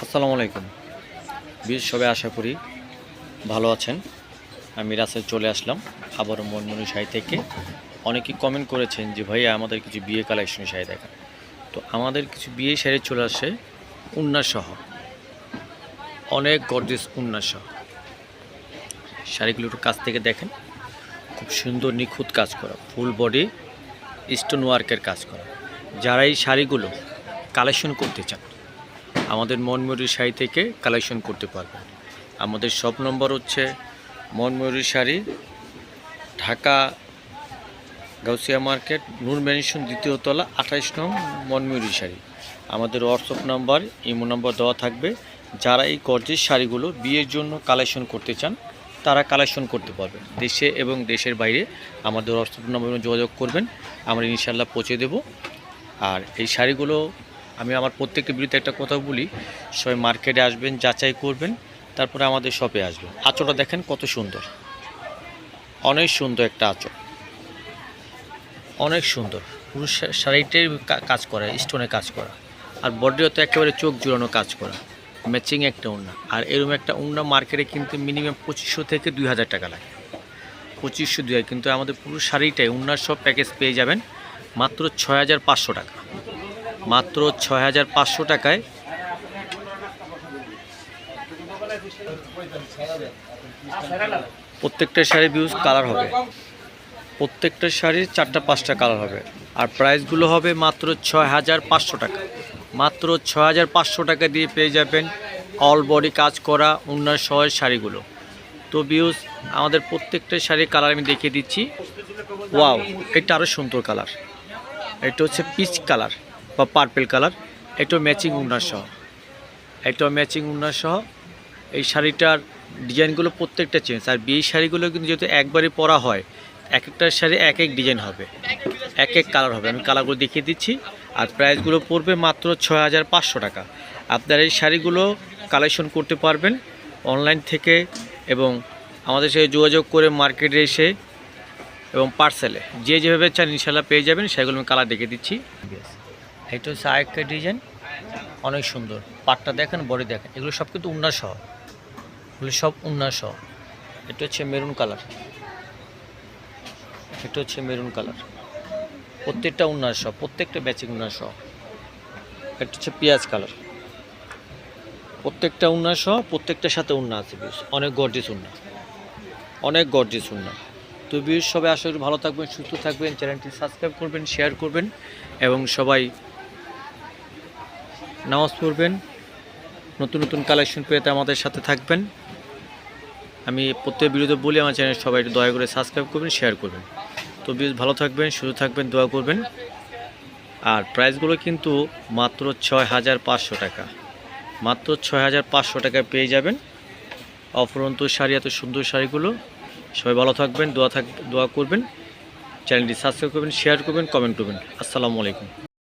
আসসালামু আলাইকুম। সবাই আশা করি ভালো আছেন। আমি রাসেল চলে আসলাম আবারও মনমনি শাড়ি থেকে। অনেকেই কমেন্ট করেছেন যে ভাইয়া আমাদের কিছু বিয়ে কালেকশন শাড়ি দেখান। তো আমাদের কিছু বিয়ে শাড়ি চলে আসে উন্নাস সহ, অনেক গর্জিয়াস উন্নাস সহ। শাড়িগুলো একটু কাছ থেকে দেখেন, খুব সুন্দর নিখুঁত কাজ করা, ফুল বডি স্টোন ওয়ার্কের কাজ করা। যারা এই শাড়িগুলো কালেকশন করতে চান আমাদের মনময়ূরী শাড়ি থেকে কালেকশন করতে পারবেন। আমাদের শপ নম্বর হচ্ছে মনময়ূরী শাড়ি, ঢাকা গাউসিয়া মার্কেট, নূর ম্যানশন, দ্বিতীয় তলা, 28 নং মনময়ূরী শাড়ি। আমাদের হোয়াটসঅ্যাপ নাম্বার, ইমো নাম্বার দেওয়া থাকবে। যারা এই গর্জিয়াস শাড়িগুলো বিয়ের জন্য কালেকশন করতে চান তারা কালেকশন করতে পারবেন। দেশে এবং দেশের বাইরে আমাদের হোয়াটসঅ্যাপ নাম্বারে যোগাযোগ করবেন, আমরা ইনশাল্লাহ পৌঁছে দেব। আর এই শাড়িগুলো আমি আমার প্রত্যেকটা ভিডিওতে একটা কথা বলি, সবাই মার্কেটে আসবেন, যাচাই করবেন, তারপরে আমাদের শপে আসবেন। আঁচলটা দেখেন কত সুন্দর, অনেক সুন্দর একটা আঁচল, অনেক সুন্দর। পুরো শাড়িটাই কাজ করা, স্টোনে কাজ করা, আর বডিও তো একেবারে চোখ জুড়ানো কাজ করা, ম্যাচিং একটা ওড়না। আর এরকম একটা ওড়না মার্কেটে কিন্তু মিনিমাম 2500 থেকে 2000 টাকা লাগে, 2500-2000। কিন্তু আমাদের পুরো শাড়িটাই ওড়নার সব প্যাকেজ পেয়ে যাবেন মাত্র 6500 টাকা, মাত্র 6500 টাকায়। প্রত্যেকটা শাড়ির ভিউজ কালার হবে, প্রত্যেকটা শাড়ির 4টা-5টা কালার হবে। আর প্রাইসগুলো হবে মাত্র 6500 টাকা, মাত্র 6500 টাকা দিয়ে পেয়ে যাবেন অল বডি কাজ করা ওড়নার সহ শাড়িগুলো। তো ভিউজ আমাদের প্রত্যেকটা শাড়ির কালার আমি দেখিয়ে দিচ্ছি। ওয়াও, এটা আরও সুন্দর কালার, এটা হচ্ছে পিচ কালার বা পার্পেল কালার। এটাও ম্যাচিং ওড়নার সহ, এটাও ম্যাচিং ওড়নার সহ। এই শাড়িটার ডিজাইনগুলো প্রত্যেকটা চেঞ্জ। আর বিয়ে শাড়িগুলো কিন্তু যেহেতু একবারই পরা হয়, এক একটা শাড়ি এক এক ডিজাইন হবে, এক এক কালার হবে। আমি কালারগুলো দেখিয়ে দিচ্ছি। আর প্রাইসগুলো পড়বে মাত্র 6500 টাকা। আপনারা এই শাড়িগুলো কালেকশন করতে পারবেন অনলাইন থেকে, এবং আমাদের সাথে যোগাযোগ করে মার্কেটে এসে এবং পার্সেলে যে যেভাবে চান ইনশাল্লাহ পেয়ে যাবেন। সেগুলো আমি কালার দেখিয়ে দিচ্ছি। এটা হচ্ছে আরেকটা ডিজাইন, অনেক সুন্দর। পাটটা দেখেন, বডি দেখেন, এগুলো সব কিন্তু ওড়না সহ, এগুলো সব ওড়না সহ। এটা হচ্ছে মেরুন কালার, এটা হচ্ছে মেরুন কালার, প্রত্যেকটা ওড়না সহ, প্রত্যেকটা ম্যাচিং ওড়না সহ। এটা হচ্ছে পেঁয়াজ কালার, প্রত্যেকটা ওড়না সহ, প্রত্যেকটার সাথে ওড়না আছে। বিউস অনেক গর্জিয়াস ওড়না, অনেক গর্জিয়াস ওড়না। তো বিউস সবাই আশা করি ভালো থাকবেন, সুস্থ থাকবেন। চ্যানেলটি সাবস্ক্রাইব করবেন, শেয়ার করবেন, এবং সবাই নামাজ পড়বেন। নতুন নতুন কালেকশন পেতে আমাদের সাথে থাকবেন। আমি প্রত্যেক ভিডিওতে বলি আমার চ্যানেল সবাই দয়া করে সাবস্ক্রাইব করবেন, শেয়ার করবেন। তো বিউস ভালো থাকবেন, সুস্থ থাকবেন, দোয়া করবেন। আর প্রাইসগুলো কিন্তু মাত্র 6500 টাকা, মাত্র 6500 টাকায় পেয়ে যাবেন অফুরন্ত শাড়ি, এত সুন্দর শাড়িগুলো। সবাই ভালো থাকবেন, দোয়া করবেন। চ্যানেলটি সাবস্ক্রাইব করবেন, শেয়ার করবেন, কমেন্ট করবেন। আসসালামু আলাইকুম।